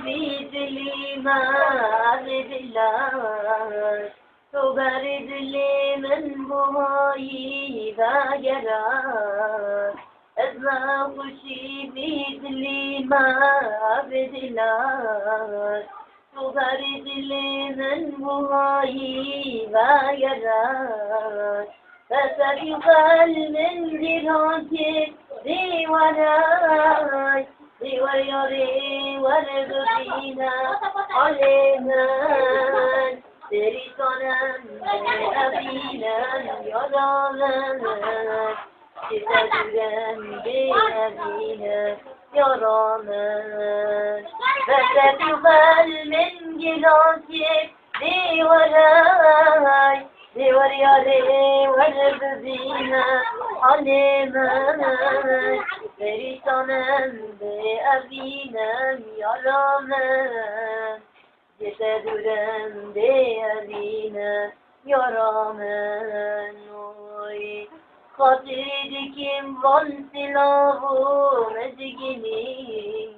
بيدلي ما بدلار تبرد لي من بهاي ذاجرار أزما خوشي بيدلي ما بدلار تبرد لي من بهاي ذاجرار فسيقال من جناتك دي وراي دي وريوري ورغبينا علينا تري صنم أبينا يرانا تتدرن بأبينا يرانا فسيقال من جناتك دي وراي دي وريوري ورغبينا علينا Perişanım be abinem yaramım Cesedürem be abinem yaramım Oy Hatiridikim van silahı mezgini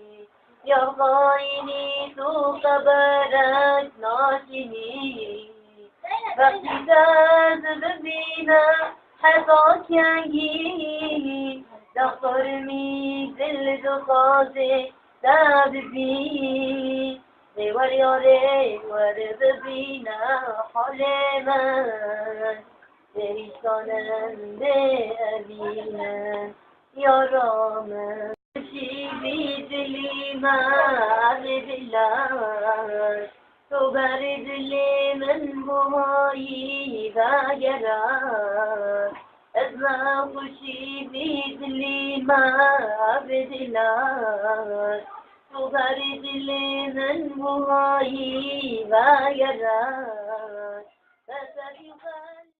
Ya gayni tu kabarak nasini Vaktidat bebina hata kengi دختر می دل دخوازه دب بی دیوار یاره ورد بینا حال من پریشانم به ابینم یارامم چی بی دلی من دلار تو بر دل من بمایی و گرار أزما خوشي بيدلي ما بدلار تبرد لي من بهاي غايرار